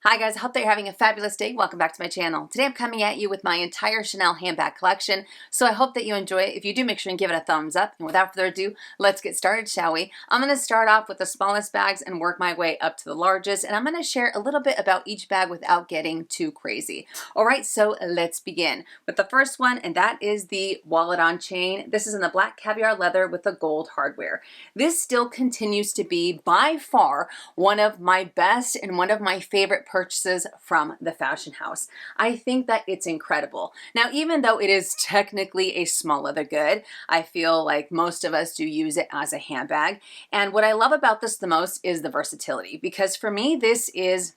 Hi guys, I hope that you're having a fabulous day. Welcome back to my channel. Today I'm coming at you with my entire Chanel handbag collection, so I hope that you enjoy it. If you do, make sure and give it a thumbs up. And without further ado, let's get started, shall we? I'm going to start off with the smallest bags and work my way up to the largest, and I'm going to share a little bit about each bag without getting too crazy. Alright, so let's begin with the first one, and that is the wallet on chain. This is in the black caviar leather with the gold hardware. This still continues to be by far one of my best and one of my favorite purchases from the fashion house. I think that it's incredible. Now, even though it is technically a small leather good, I feel like most of us do use it as a handbag. And what I love about this the most is the versatility, because for me, this is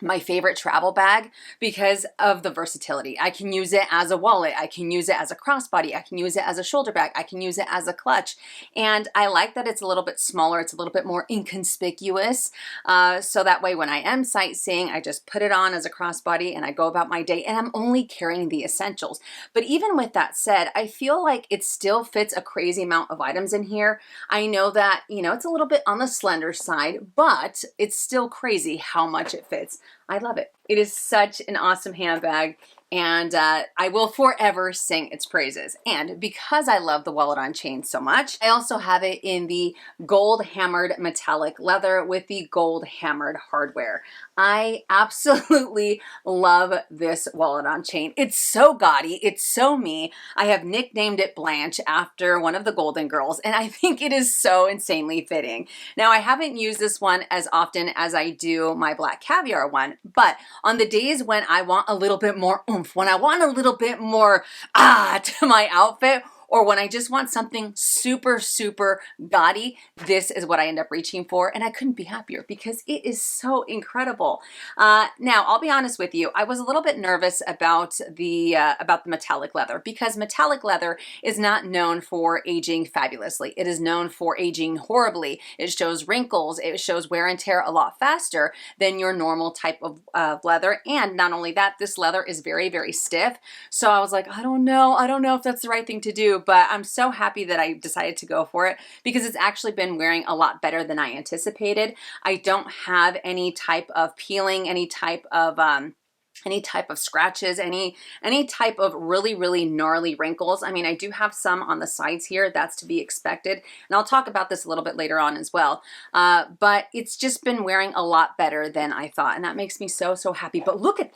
my favorite travel bag because of the versatility. I can use it as a wallet, I can use it as a crossbody, I can use it as a shoulder bag, I can use it as a clutch. And I like that it's a little bit smaller, it's a little bit more inconspicuous. So that way when I am sightseeing, I just put it on as a crossbody and I go about my day and I'm only carrying the essentials. But even with that said, I feel like it still fits a crazy amount of items in here. I know that, it's a little bit on the slender side, but it's still crazy how much it fits. I love it. It is such an awesome handbag, and I will forever sing its praises. And because I love the wallet on chain so much, I also have it in the gold hammered metallic leather with the gold hammered hardware. I absolutely love this wallet on chain. It's so gaudy, it's so me. I have nicknamed it Blanche after one of the Golden Girls, and I think it is so insanely fitting. Now, I haven't used this one as often as I do my black caviar one, but on the days when I want a little bit more oomph, when I want a little bit more to my outfit, or when I just want something super, super gaudy, this is what I end up reaching for, and I couldn't be happier because it is so incredible. Now, I'll be honest with you, I was a little bit nervous about the metallic leather, because metallic leather is not known for aging fabulously. It is known for aging horribly. It shows wrinkles, it shows wear and tear a lot faster than your normal type of leather, and not only that, this leather is very, very stiff. So I was like, I don't know if that's the right thing to do, but I'm so happy that I decided to go for it because it's actually been wearing a lot better than I anticipated. I don't have any type of peeling, any type of scratches, any type of really, really gnarly wrinkles. I mean, I do have some on the sides here, that's to be expected. And I'll talk about this a little bit later on as well. But it's just been wearing a lot better than I thought. And that makes me so, so happy. But look at,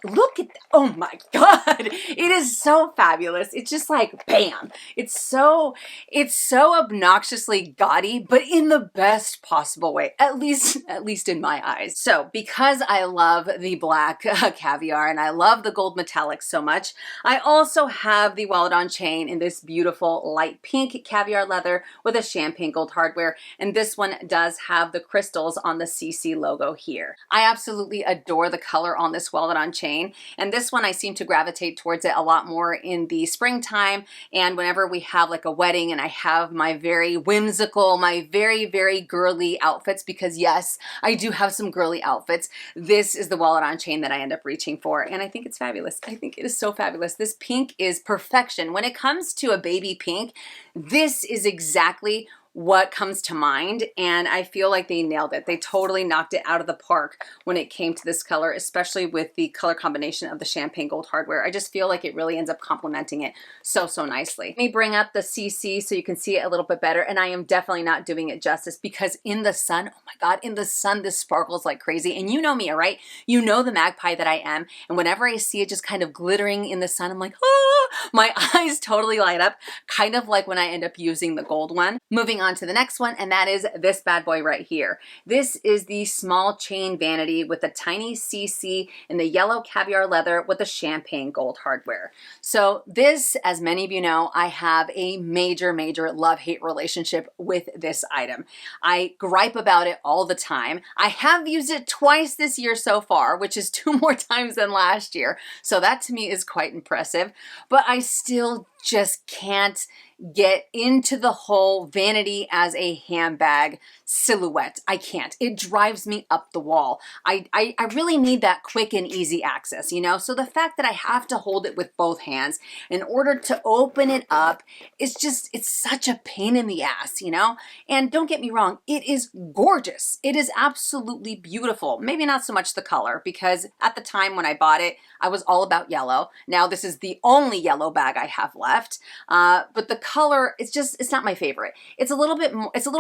oh my God, it is so fabulous. It's just like, bam. It's so obnoxiously gaudy, but in the best possible way, at least in my eyes. So because I love the black caviar, and I love the gold metallic so much, I also have the wallet on chain in this beautiful light pink caviar leather with a champagne gold hardware, and this one does have the crystals on the CC logo here. I absolutely adore the color on this wallet on chain, and this one I seem to gravitate towards it a lot more in the springtime, and whenever we have like a wedding and I have my very whimsical, my very, very girly outfits, because yes, I do have some girly outfits, this is the wallet on chain that I end up reaching for. And I think it's fabulous. I think it is so fabulous. This pink is perfection. When it comes to a baby pink, this is exactly what comes to mind, and I feel like they nailed it. They totally knocked it out of the park when it came to this color, especially with the color combination of the champagne gold hardware. I just feel like it really ends up complementing it so, so nicely. Let me bring up the CC so you can see it a little bit better, and I am definitely not doing it justice because in the sun, oh my God, in the sun, this sparkles like crazy. And you know me, all right? You know the magpie that I am, and whenever I see it just kind of glittering in the sun, I'm like, ah, my eyes totally light up, kind of like when I end up using the gold one. Moving on to the next one, and that is this bad boy right here. This is the small chain vanity with a tiny CC in the yellow caviar leather with the champagne gold hardware. So this, as many of you know, I have a major, major love-hate relationship with this item. I gripe about it all the time. I have used it twice this year so far, which is 2 more times than last year. So that to me is quite impressive, but I still just can't get into the whole vanity as a handbag silhouette. I can't. It drives me up the wall. I really need that quick and easy access, you know? So the fact that I have to hold it with both hands in order to open it up, it's such a pain in the ass, you know? And don't get me wrong, it is gorgeous. It is absolutely beautiful. Maybe not so much the color, because at the time when I bought it, I was all about yellow. Now this is the only yellow bag I have left. But the color, it's not my favorite. It's a little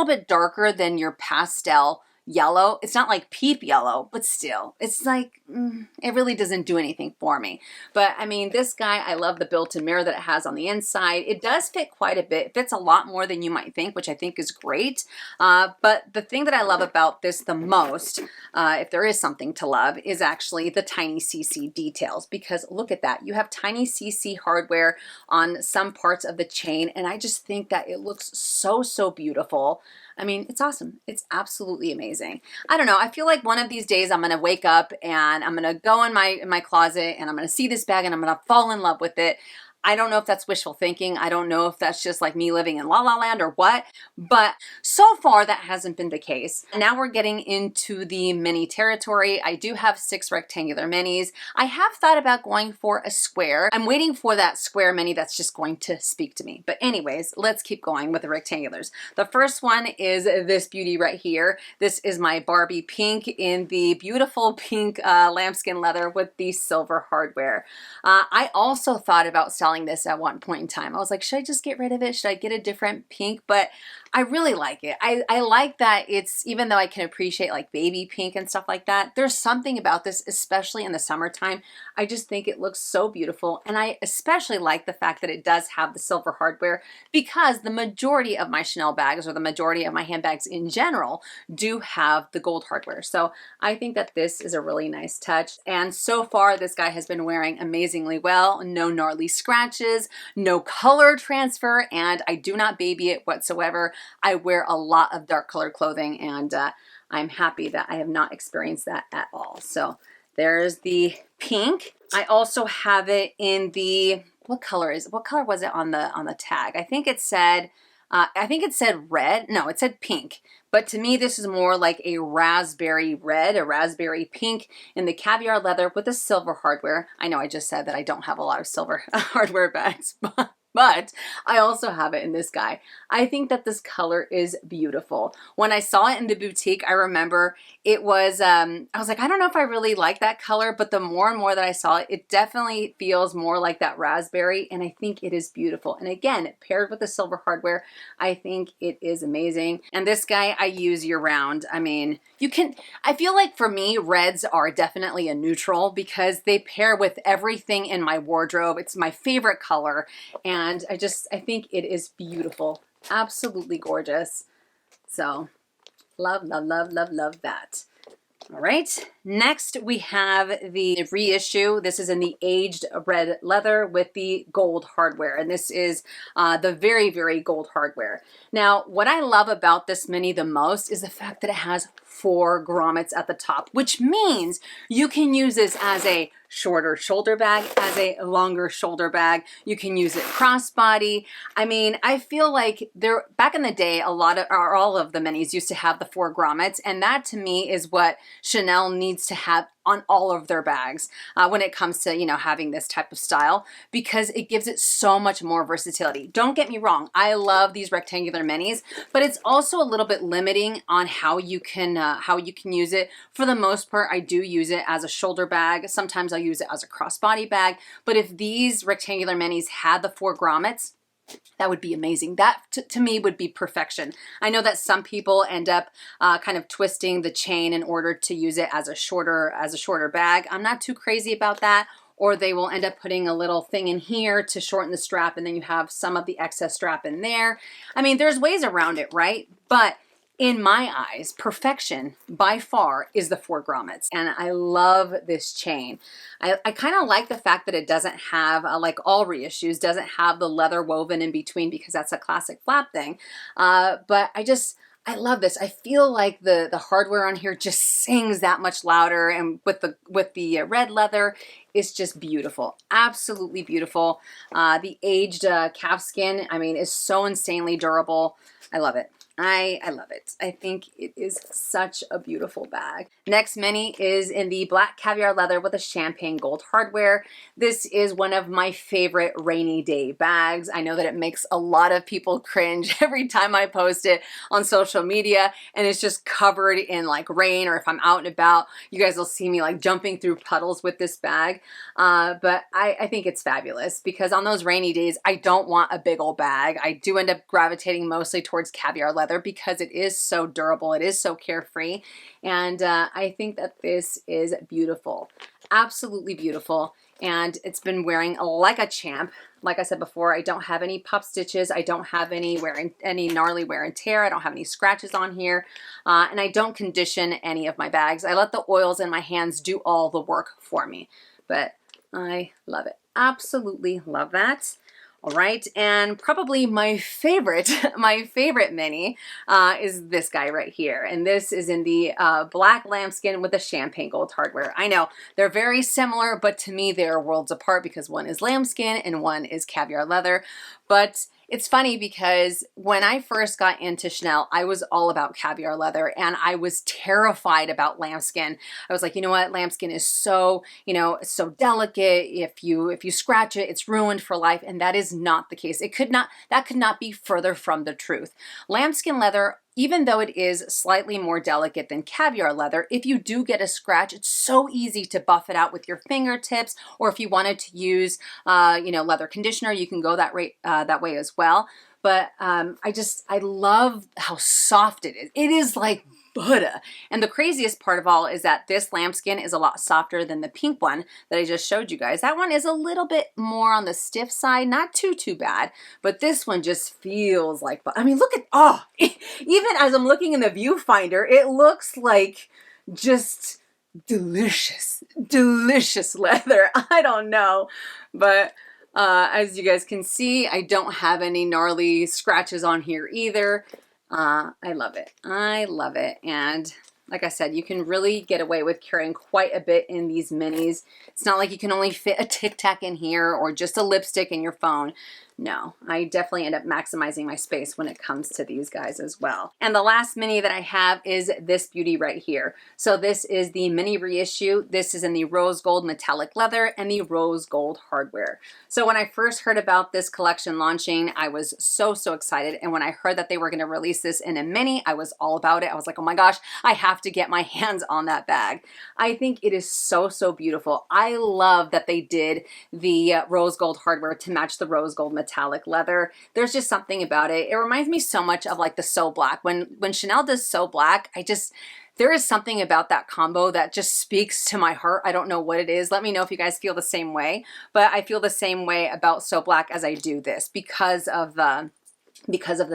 bit darker than your pastel yellow. It's not like peep yellow, but still, it's like, it really doesn't do anything for me. But I mean, this guy, I love the built-in mirror that it has on the inside. It does fit quite a bit. It fits a lot more than you might think, which I think is great. But the thing that I love about this the most, if there is something to love, is actually the tiny CC details, because look at that. You have tiny CC hardware on some parts of the chain, and I just think that it looks so, so beautiful. I mean, it's awesome. It's absolutely amazing. I don't know. I feel like one of these days I'm going to wake up and I'm going to go in my closet and I'm going to see this bag and I'm going to fall in love with it. I don't know if that's wishful thinking. I don't know if that's just like me living in La La Land or what, but so far that hasn't been the case. Now we're getting into the mini territory. I do have 6 rectangular minis. I have thought about going for a square. I'm waiting for that square mini that's just going to speak to me. But anyways, let's keep going with the rectangulars. The first one is this beauty right here. This is my Barbie pink in the beautiful pink lambskin leather with the silver hardware. I also thought about selling this at one point in time. I was like, should I just get rid of it? Should I get a different pink? But I really like it. I like that it's, even though I can appreciate like baby pink and stuff like that, there's something about this, especially in the summertime. I just think it looks so beautiful. And I especially like the fact that it does have the silver hardware, because the majority of my Chanel bags, or the majority of my handbags in general, do have the gold hardware. So I think that this is a really nice touch. And so far, this guy has been wearing amazingly well. No gnarly scratches, no color transfer, and I do not baby it whatsoever. I wear a lot of dark colored clothing, and I'm happy that I have not experienced that at all. So there's the pink. I also have it in the, what color was it on the tag? I think it said red. No, it said pink. But to me, this is more like a raspberry red, a raspberry pink in the caviar leather with the silver hardware. I know I just said that I don't have a lot of silver hardware bags, but I also have it in this guy. I think that this color is beautiful. When I saw it in the boutique, I remember it was, I was like, I don't know if I really like that color, but the more and more that I saw it, it definitely feels more like that raspberry, and I think it is beautiful. And again, paired with the silver hardware, I think it is amazing. And this guy I use year round. I mean, I feel like for me, reds are definitely a neutral because they pair with everything in my wardrobe. It's my favorite color, and I think it is beautiful. Absolutely gorgeous. So love, love, love, love, love that. All right, next we have the reissue. This is in the aged red leather with the gold hardware, and this is the very, very gold hardware. Now, what I love about this mini the most is the fact that it has 4 grommets at the top, which means you can use this as a shorter shoulder bag, as a longer shoulder bag. You can use it crossbody. I mean, I feel like back in the day, all of the minis used to have the 4 grommets, and that to me is what Chanel needs to have on all of their bags when it comes to, you know, having this type of style, because it gives it so much more versatility. Don't get me wrong, I love these rectangular minis, but it's also a little bit limiting on how you can use it. For the most part, I do use it as a shoulder bag. Sometimes I'll use it as a crossbody bag, but if these rectangular minis had the 4 grommets, that would be amazing. That to me would be perfection. I know that some people end up kind of twisting the chain in order to use it as a shorter bag. I'm not too crazy about that. Or they will end up putting a little thing in here to shorten the strap, and then you have some of the excess strap in there. I mean, there's ways around it, right? But in my eyes, perfection by far is the 4 grommets, and I love this chain. I kind of like the fact that it doesn't have, like all reissues, doesn't have the leather woven in between, because that's a classic flap thing. But I love this. I feel like the hardware on here just sings that much louder, and with the red leather, it's just beautiful. Absolutely beautiful. The aged calfskin, I mean, is so insanely durable. I love it. I love it. I think it is such a beautiful bag. Next mini is in the black caviar leather with a champagne gold hardware. This is one of my favorite rainy day bags. I know that it makes a lot of people cringe every time I post it on social media, and it's just covered in like rain, or if I'm out and about, you guys will see me like jumping through puddles with this bag. But I think it's fabulous because on those rainy days, I don't want a big old bag. I do end up gravitating mostly towards caviar leather because it is so durable, it is so carefree, and I think that this is beautiful, absolutely beautiful, and it's been wearing like a champ. Like I said before, I don't have any puff stitches, I don't have any gnarly wear and tear, I don't have any scratches on here, and I don't condition any of my bags. I let the oils in my hands do all the work for me, but I love it, absolutely love that. All right, and probably my favorite mini is this guy right here. And this is in the black lambskin with the champagne gold hardware. I know, they're very similar, but to me, they're worlds apart because one is lambskin and one is caviar leather. But it's funny because when I first got into Chanel, I was all about caviar leather and I was terrified about lambskin. I was like, you know what? Lambskin is so, so delicate. If you scratch it, it's ruined for life. And that is not the case. That could not be further from the truth. Lambskin leather, even though it is slightly more delicate than caviar leather, if you do get a scratch, it's so easy to buff it out with your fingertips, or if you wanted to use, leather conditioner, you can go that way as well. But I love how soft it is. It is like butter. And the craziest part of all is that this lambskin is a lot softer than the pink one that I just showed you guys. That one is a little bit more on the stiff side, not too bad, but this one just feels like, I mean, look at, even as I'm looking in the viewfinder, it looks like just delicious leather. I don't know, but as you guys can see, I don't have any gnarly scratches on here either. I love it. I love it. And like I said, you can really get away with carrying quite a bit in these minis. It's not like you can only fit a Tic Tac in here or just a lipstick in your phone. No, I definitely end up maximizing my space when it comes to these guys as well. And the last mini that I have is this beauty right here. So this is the mini reissue. This is in the rose gold metallic leather and the rose gold hardware. So when I first heard about this collection launching, I was so excited. And when I heard that they were going to release this in a mini, I was all about it. I was like, oh my gosh, I have to get my hands on that bag. I think it is so beautiful. I love that they did the rose gold hardware to match the rose gold metallic leather. There's just something about it. It reminds me so much of like the So Black. When Chanel does So Black, there is something about that combo that just speaks to my heart. I don't know what it is. Let me know if you guys feel the same way, but I feel the same way about So Black as I do this because of the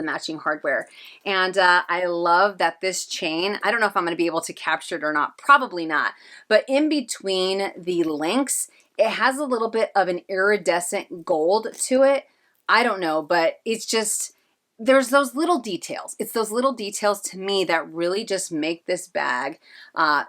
matching hardware. And I love that this chain, I don't know if I'm going to be able to capture it or not, probably not, but in between the links, it has a little bit of an iridescent gold to it. I don't know, but it's just, there's those little details. It's those little details to me that really just make this bag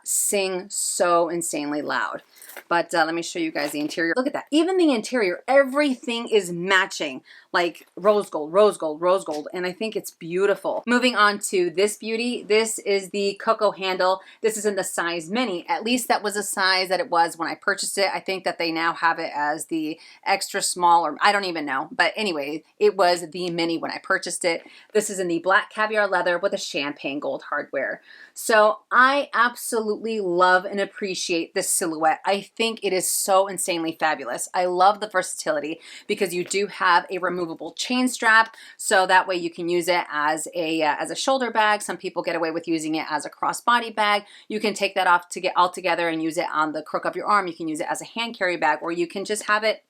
sing so insanely loud. But let me show you guys the interior. Look at that. Even the interior, everything is matching, like rose gold, rose gold, rose gold. And I think it's beautiful. Moving on to this beauty. This is the Coco handle. This is in the size mini. At least that was a size that it was when I purchased it. I think that they now have it as the extra small, or I don't even know. But anyway, it was the mini when I purchased it. This is in the black caviar leather with a champagne gold hardware. So I absolutely love and appreciate this silhouette. I think it is so insanely fabulous. I love the versatility because you do have a removable chain strap, so that way you can use it as a shoulder bag. Some people get away with using it as a crossbody bag. You can take that off to get all together and use it on the crook of your arm. You can use it as a hand carry bag, or you can just have it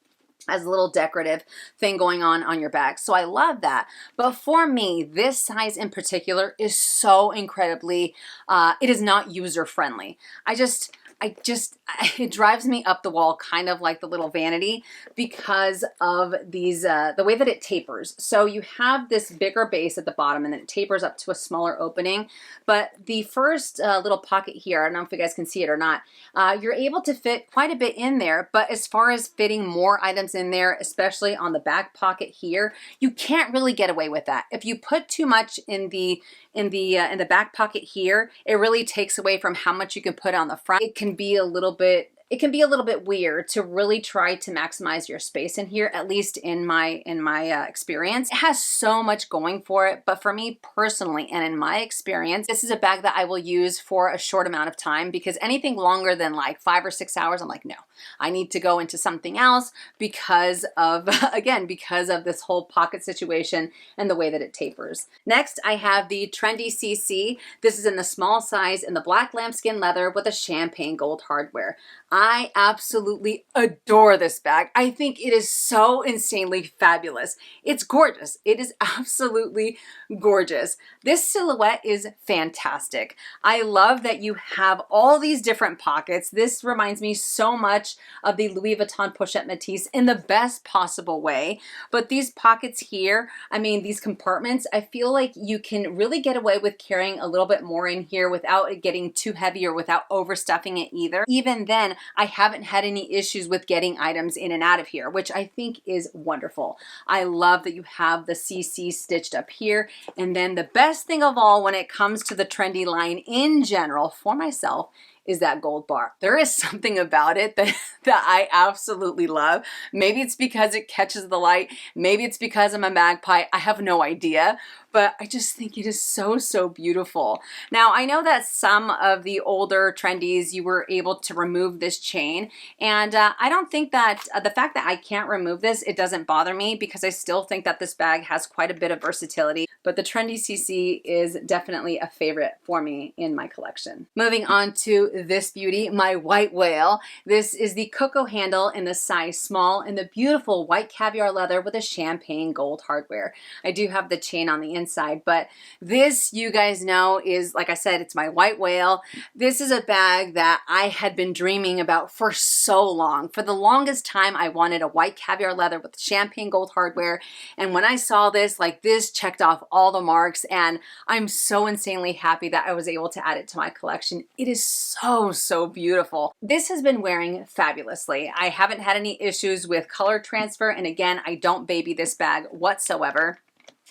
as a little decorative thing going on your bag. So I love that. But for me, this size in particular is so incredibly, it is not user friendly. it drives me up the wall, kind of like the little vanity, because of these, the way that it tapers. So you have this bigger base at the bottom and then it tapers up to a smaller opening. But the first little pocket here, I don't know if you guys can see it or not, you're able to fit quite a bit in there. But as far as fitting more items in there, especially on the back pocket here, you can't really get away with that. If you put too much in the back pocket here, it really takes away from how much you can put on the front. It can be a little bit weird to really try to maximize your space in here, at least in my experience. It has so much going for it, but for me personally and in my experience, this is a bag that I will use for a short amount of time, because anything longer than like 5 or 6 hours, I'm like, no, I need to go into something else because of, again, because of this whole pocket situation and the way that it tapers. Next, I have the Trendy CC. This is in the small size in the black lambskin leather with a champagne gold hardware. I absolutely adore this bag. I think it is so insanely fabulous. It's gorgeous. It is absolutely gorgeous. This silhouette is fantastic. I love that you have all these different pockets. This reminds me so much of the Louis Vuitton Pochette Métis in the best possible way. But these pockets here, I mean, these compartments, I feel like you can really get away with carrying a little bit more in here without it getting too heavy or without overstuffing it either. Even then, I haven't had any issues with getting items in and out of here, which I think is wonderful. I love that you have the CC stitched up here. And then the best thing of all when it comes to the trendy line in general for myself is that gold bar. There is something about it that I absolutely love. Maybe it's because it catches the light. Maybe it's because I'm a magpie. I have no idea. But I just think it is so, so beautiful. Now, I know that some of the older trendies, you were able to remove this chain. And I don't think that the fact that I can't remove this, it doesn't bother me, because I still think that this bag has quite a bit of versatility. But the Trendy CC is definitely a favorite for me in my collection. Moving on to this beauty, my white whale. This is the Coco handle in the size small in the beautiful white caviar leather with a champagne gold hardware. I do have the chain on the inside, but this, you guys know, is, like I said, it's my white whale. This is a bag that I had been dreaming about for so long. For the longest time, I wanted a white caviar leather with champagne gold hardware. And when I saw this, like, this checked off all the marks, and I'm so insanely happy that I was able to add it to my collection. It is so, so beautiful. This has been wearing fabulously. I haven't had any issues with color transfer, and again, I don't baby this bag whatsoever.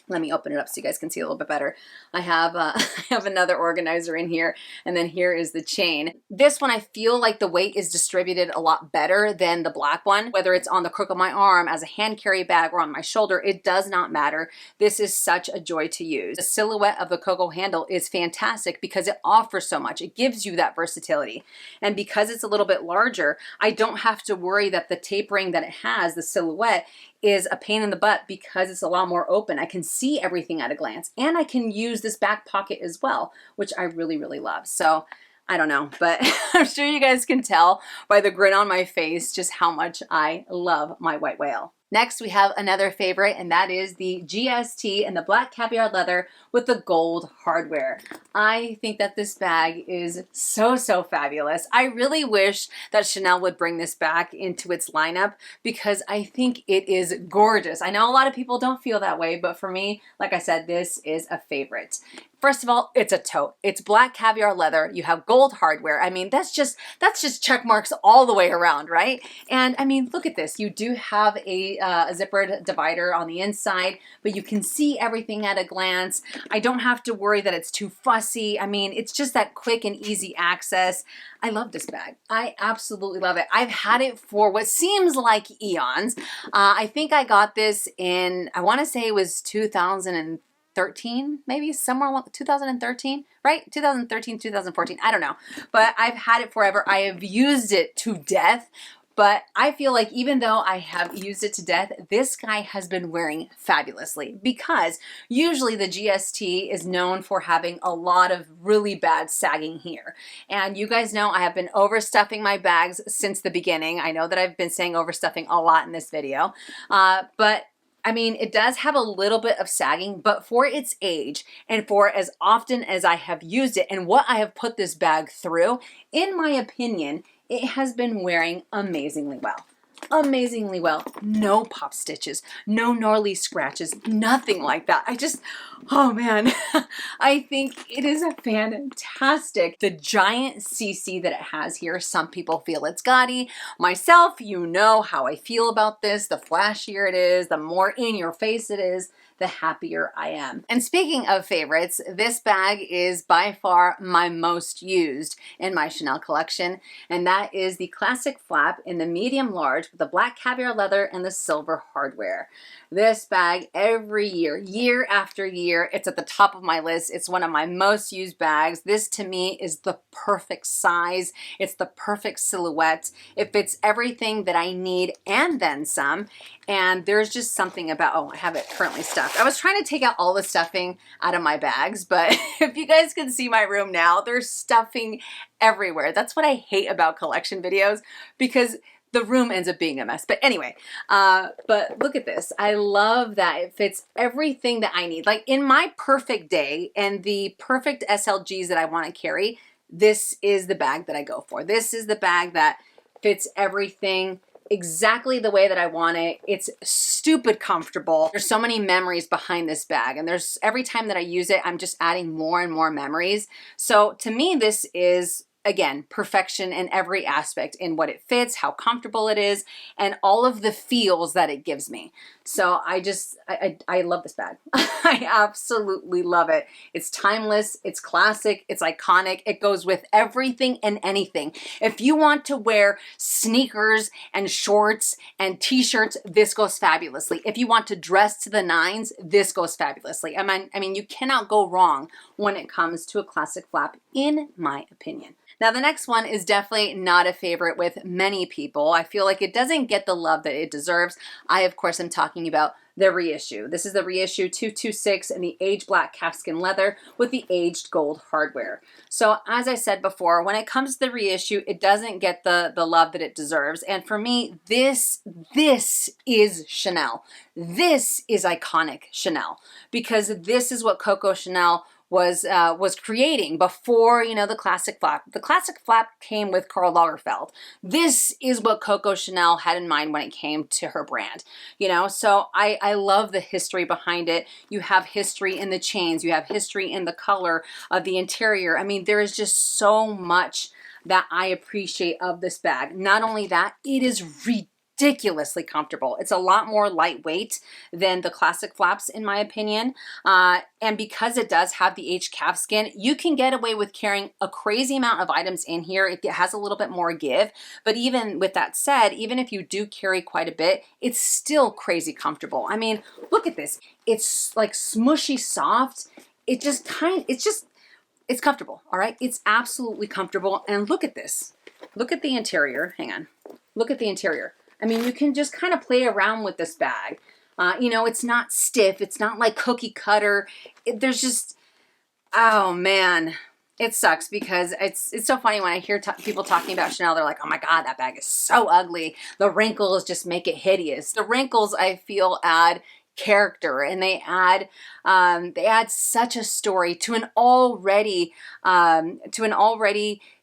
Let me open it up so you guys can see a little bit better. I have I have another organizer in here, and then here is the chain. This one, I feel like the weight is distributed a lot better than the black one. Whether it's on the crook of my arm, as a hand carry bag, or on my shoulder, it does not matter. This is such a joy to use. The silhouette of the Coco handle is fantastic because it offers so much. It gives you that versatility. And because it's a little bit larger, I don't have to worry that the tapering that it has, the silhouette, is a pain in the butt because it's a lot more open. I can see everything at a glance, and I can use this back pocket as well, which I really, really love. So I don't know, but I'm sure you guys can tell by the grin on my face just how much I love my white whale. Next, we have another favorite, and that is the GST in the black caviar leather with the gold hardware. I think that this bag is so, so fabulous. I really wish that Chanel would bring this back into its lineup because I think it is gorgeous. I know a lot of people don't feel that way, but for me, like I said, this is a favorite. First of all, it's a tote. It's black caviar leather. You have gold hardware. I mean, that's just check marks all the way around, right? And I mean, look at this. You do have a zippered divider on the inside, but you can see everything at a glance. I don't have to worry that it's too fussy. I mean, it's just that quick and easy access. I love this bag. I absolutely love it. I've had it for what seems like eons. I think I got this in, I want to say it was 2013, maybe somewhere along 2013, right? 2013, 2014, I don't know. But I've had it forever. I have used it to death. But I feel like even though I have used it to death, this guy has been wearing fabulously because usually the GST is known for having a lot of really bad sagging here. And you guys know I have been overstuffing my bags since the beginning. I know that I've been saying overstuffing a lot in this video, but I mean, it does have a little bit of sagging, but for its age and for as often as I have used it and what I have put this bag through, in my opinion, it has been wearing amazingly well. Amazingly well. No pop stitches, no gnarly scratches, nothing like that. Oh man, I think it is a fantastic. The giant CC that it has here, some people feel it's gaudy. Myself, you know how I feel about this. The flashier it is, the more in your face it is, the happier I am. And speaking of favorites, this bag is by far my most used in my Chanel collection, and that is the classic flap in the medium large with the black caviar leather and the silver hardware. This bag every year, year after year, it's at the top of my list. It's one of my most used bags. This to me is the perfect size. It's the perfect silhouette. It fits everything that I need and then some. And there's just something about, oh, I have it currently stuffed. I was trying to take out all the stuffing out of my bags, but if you guys can see my room now, there's stuffing everywhere. That's what I hate about collection videos, because the room ends up being a mess. But anyway, but look at this. I love that it fits everything that I need. Like in my perfect day and the perfect SLGs that I want to carry, this is the bag that I go for. This is the bag that fits everything exactly the way that I want it. It's stupid comfortable. There's so many memories behind this bag, and there's every time that I use it, I'm just adding more and more memories. So to me, this is, again, perfection in every aspect, in what it fits, how comfortable it is, and all of the feels that it gives me. So I love this bag. I absolutely love it. It's timeless, it's classic, it's iconic. It goes with everything and anything. If you want to wear sneakers and shorts and t-shirts, this goes fabulously. If you want to dress to the nines, this goes fabulously. I mean, you cannot go wrong when it comes to a classic flap, in my opinion. Now, the next one is definitely not a favorite with many people. I feel like it doesn't get the love that it deserves. I, of course, am talking about the reissue. This is the reissue 226 in the aged black calfskin leather with the aged gold hardware. So as I said before, when it comes to the reissue, it doesn't get the love that it deserves. And for me, this is Chanel. This is iconic Chanel, because this is what Coco Chanel was creating before, you know, the classic flap. The classic flap came with Karl Lagerfeld. This is what Coco Chanel had in mind when it came to her brand, you know. So I love the history behind it. You have history in the chains, you have history in the color of the interior. I mean, there is just so much that I appreciate of this bag. Not only that, it is ridiculously comfortable. It's a lot more lightweight than the classic flaps, in my opinion. And because it does have the aged calfskin, you can get away with carrying a crazy amount of items in here. It has a little bit more give, but even with that said, even if you do carry quite a bit, it's still crazy comfortable. I mean, look at this. It's like smushy soft. It's comfortable, all right? It's absolutely comfortable. And look at this. Look at the interior. Hang on. Look at the interior. I mean, you can just kind of play around with this bag. You know, it's not stiff. It's not like cookie cutter. There's just, oh man, it sucks, because it's so funny when I hear people talking about Chanel. They're like, oh my God, that bag is so ugly. The wrinkles just make it hideous. The wrinkles, I feel, add character, and they add such a story to an already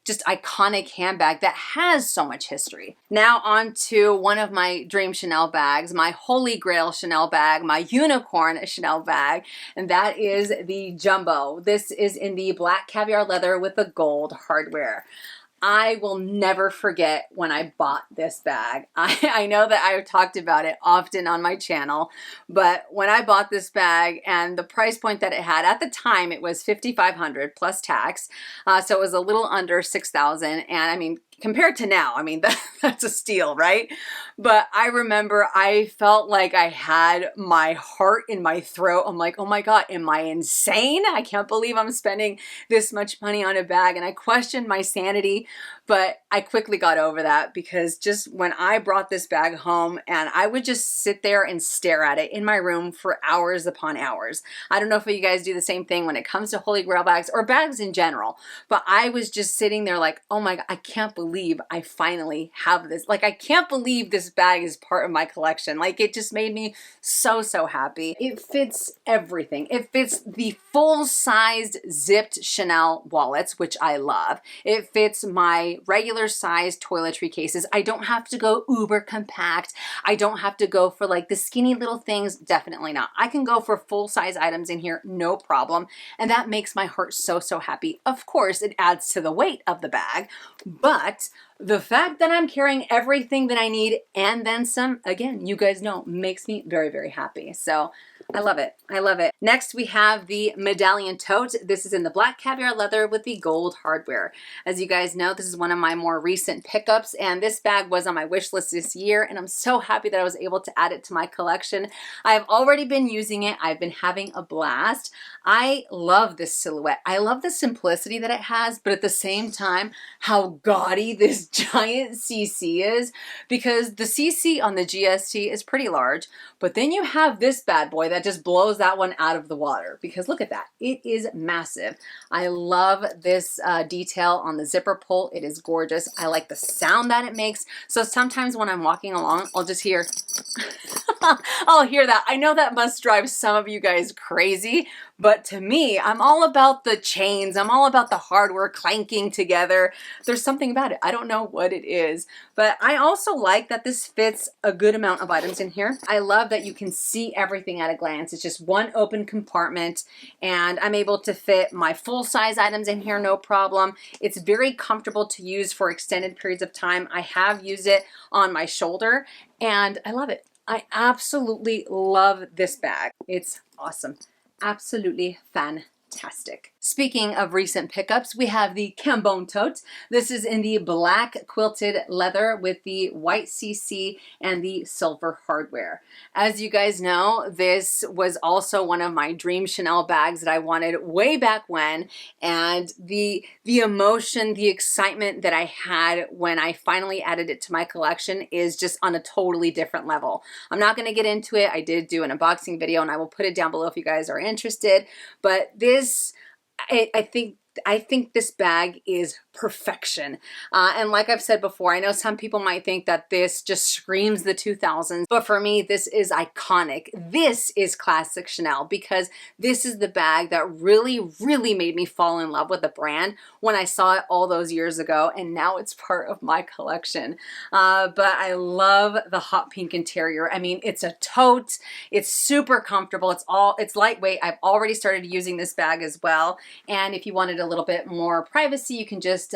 just iconic handbag that has so much history. Now on to one of my dream Chanel bags, my holy grail Chanel bag, my unicorn Chanel bag, and that is the Jumbo. This is in the black caviar leather with the gold hardware. I will never forget when I bought this bag. I know that I've talked about it often on my channel, but when I bought this bag and the price point that it had, at the time it was $5,500 plus tax, so it was a little under $6,000, and I mean, compared to now, I mean, that's a steal, right? But I remember I felt like I had my heart in my throat. I'm like, oh my God, am I insane? I can't believe I'm spending this much money on a bag. And I questioned my sanity, But I quickly got over that because just when I brought this bag home and I would just sit there and stare at it in my room for hours upon hours. I don't know if you guys do the same thing when it comes to Holy Grail bags or bags in general, but I was just sitting there like, oh my God, I can't believe I finally have this. Like, I can't believe this bag is part of my collection. Like, it just made me so, so happy. It fits everything. It fits the full-sized zipped Chanel wallets, which I love. It fits my regular size toiletry cases. I don't have to go uber compact. I don't have to go for like the skinny little things. Definitely not. I can go for full-size items in here, no problem. And that makes my heart so, so happy. Of course, it adds to the weight of the bag, but the fact that I'm carrying everything that I need and then some, again, you guys know, makes me very, very happy. So I love it. I love it. Next, we have the medallion tote. This is in the black caviar leather with the gold hardware. As you guys know, this is one of my more recent pickups, and this bag was on my wish list this year, and I'm so happy that I was able to add it to my collection. I've already been using it. I've been having a blast. I love this silhouette. I love the simplicity that it has, but at the same time, how gaudy this giant CC is, because the CC on the GST is pretty large, but then you have this bad boy that just blows that one out of the water, because look at that. It is massive. I love this detail on the zipper pull. It is gorgeous. I like the sound that it makes. So sometimes when I'm walking along, I'll just hear, I'll hear that. I know that must drive some of you guys crazy, but to me, I'm all about the chains. I'm all about the hardware clanking together. There's something about it. I don't know what it is, but I also like that this fits a good amount of items in here. I love that you can see everything at a glance. It's just one open compartment, and I'm able to fit my full-size items in here, no problem. It's very comfortable to use for extended periods of time. I have used it on my shoulder, and I love it. I absolutely love this bag. It's awesome. Absolutely fantastic. Speaking of recent pickups, we have the Cambon tote. This is in the black quilted leather with the white CC and the silver hardware. As you guys know, this was also one of my dream Chanel bags that I wanted way back when, and the emotion, the excitement that I had when I finally added it to my collection is just on a totally different level. I'm not going to get into it. I did do an unboxing video, and I will put it down below if you guys are interested, but this, I think this bag is perfection. And like I've said before, I know some people might think that this just screams the 2000s, but for me, this is iconic. This is classic Chanel, because this is the bag that really, really made me fall in love with the brand when I saw it all those years ago, and now it's part of my collection. But I love the hot pink interior. I mean, it's a tote. It's super comfortable. It's lightweight. I've already started using this bag as well. And if you wanted a little bit more privacy, you can just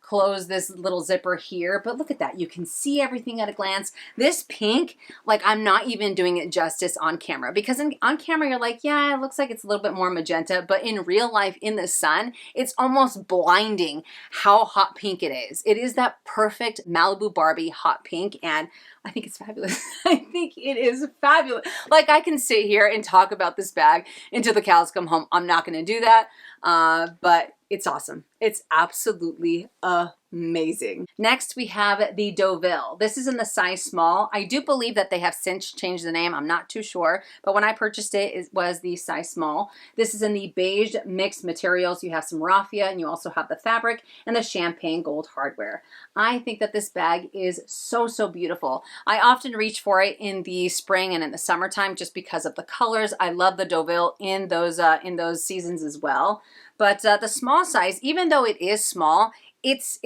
close this little zipper here, but look at that. You can see everything at a glance. This pink, like, I'm not even doing it justice on camera, because on camera you're like, yeah, it looks like it's a little bit more magenta, but in real life, in the sun, it's almost blinding how hot pink it is. It is that perfect Malibu Barbie hot pink, and I think it's fabulous. I think it is fabulous. Like, I can sit here and talk about this bag until the cows come home. I'm not going to do that, but it's awesome. It's absolutely amazing. Next, we have the Deauville. This is in the size small. I do believe that they have since changed the name. I'm not too sure, but when I purchased it, it was the size small. This is in the beige mixed materials. You have some raffia, and you also have the fabric and the champagne gold hardware. I think that this bag is so, so beautiful. I often reach for it in the spring and in the summertime just because of the colors. I love the Deauville in those seasons as well. But the small size, even though it is small, it's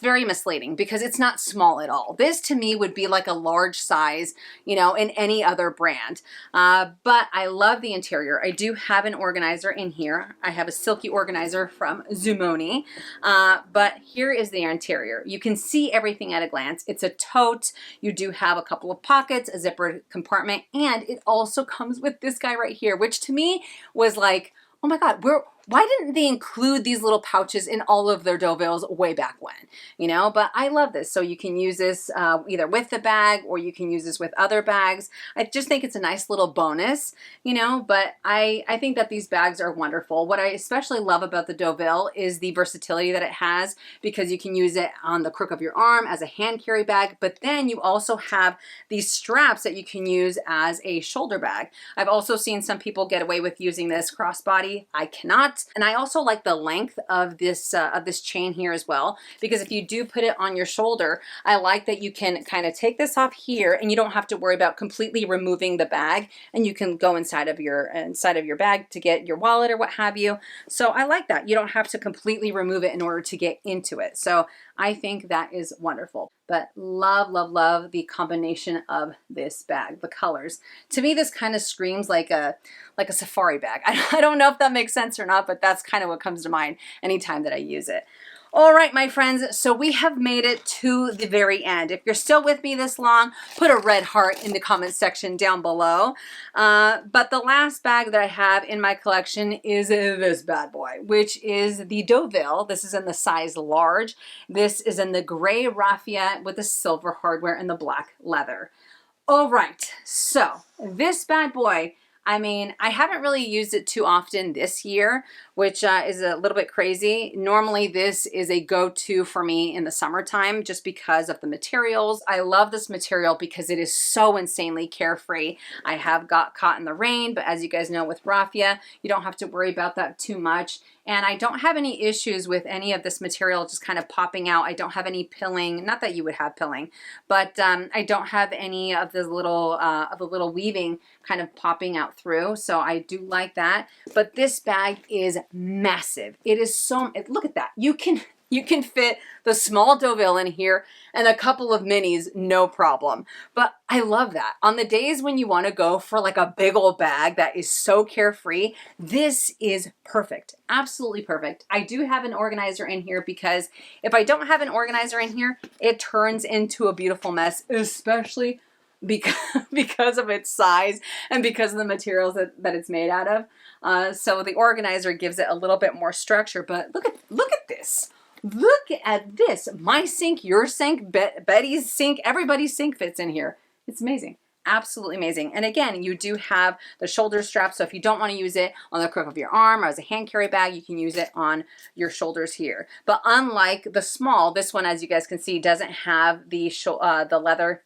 very misleading, because it's not small at all. This to me would be like a large size, you know, in any other brand. But I love the interior. I do have an organizer in here. I have a silky organizer from Zumoni. But here is the interior. You can see everything at a glance. It's a tote. You do have a couple of pockets, a zipper compartment, and it also comes with this guy right here, which to me was like, oh my God, why didn't they include these little pouches in all of their Deauvils way back when? You know, but I love this. So you can use this either with the bag or you can use this with other bags. I just think it's a nice little bonus, you know, but I think that these bags are wonderful. What I especially love about the Deauvil is the versatility that it has, because you can use it on the crook of your arm as a hand carry bag, but then you also have these straps that you can use as a shoulder bag. I've also seen some people get away with using this crossbody. I cannot. And I also like the length of this chain here as well, because if you do put it on your shoulder, I like that you can kind of take this off here and you don't have to worry about completely removing the bag, and you can go inside of your bag to get your wallet or what have you. So I like that. You don't have to completely remove it in order to get into it. So I think that is wonderful. But love, love, love the combination of this bag, the colors. To me, this kind of screams like a safari bag. I don't know if that makes sense or not, but that's kind of what comes to mind anytime that I use it. All right, my friends, so we have made it to the very end. If you're still with me this long, put a red heart in the comment section down below. But the last bag that I have in my collection is this bad boy, which is the Deauvil. This is in the size large. This is in the gray raffia with the silver hardware and the black leather. All right, so this bad boy, I mean, I haven't really used it too often this year, which is a little bit crazy. Normally, this is a go-to for me in the summertime just because of the materials. I love this material because it is so insanely carefree. I have got caught in the rain, but as you guys know with raffia, you don't have to worry about that too much. And I don't have any issues with any of this material just kind of popping out. I don't have any pilling, not that you would have pilling, but I don't have any of the little weaving kind of popping out through. So I do like that. But this bag is massive. It is so, look at that. You can fit the small Deauvil in here and a couple of minis, no problem. But I love that. On the days when you want to go for like a big old bag that is so carefree, this is perfect. Absolutely perfect. I do have an organizer in here because if I don't have an organizer in here, it turns into a beautiful mess, especially because of its size and because of the materials that it's made out of. So the organizer gives it a little bit more structure, but look at this. Look at this. My sink, your sink, Betty's sink, everybody's sink fits in here. It's amazing. Absolutely amazing. And again, you do have the shoulder strap, so if you don't want to use it on the crook of your arm or as a hand carry bag, you can use it on your shoulders here. But unlike the small, this one, as you guys can see, doesn't have the leather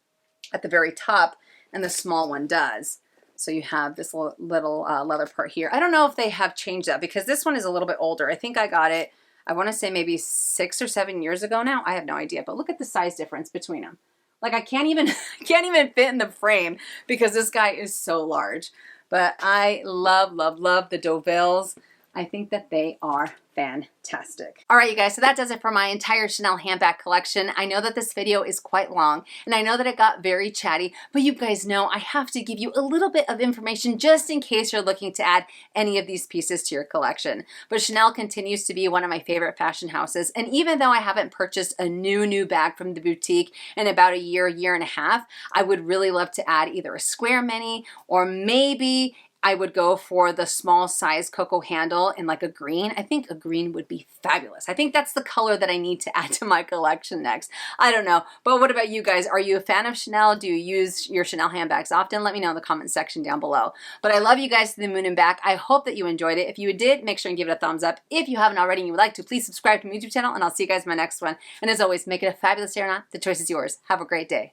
at the very top, and the small one does. So you have this little leather part here. I don't know if they have changed that because this one is a little bit older. I think I got it, I want to say maybe 6 or 7 years ago now. I have no idea, but look at the size difference between them. Like I can't even fit in the frame because this guy is so large. But I love, love, love the Deauvils. I think that they are fantastic. All right, you guys, so that does it for my entire Chanel handbag collection. I know that this video is quite long, and I know that it got very chatty, but you guys know I have to give you a little bit of information just in case you're looking to add any of these pieces to your collection. But Chanel continues to be one of my favorite fashion houses, and even though I haven't purchased a new bag from the boutique in about a year and a half, I would really love to add either a square mini or maybe I would go for the small size Coco handle in like a green. I think a green would be fabulous. I think that's the color that I need to add to my collection next. I don't know. But what about you guys? Are you a fan of Chanel? Do you use your Chanel handbags often? Let me know in the comment section down below. But I love you guys to the moon and back. I hope that you enjoyed it. If you did, make sure and give it a thumbs up. If you haven't already and you would like to, please subscribe to my YouTube channel, and I'll see you guys in my next one. And as always, make it a fabulous day or not. The choice is yours. Have a great day.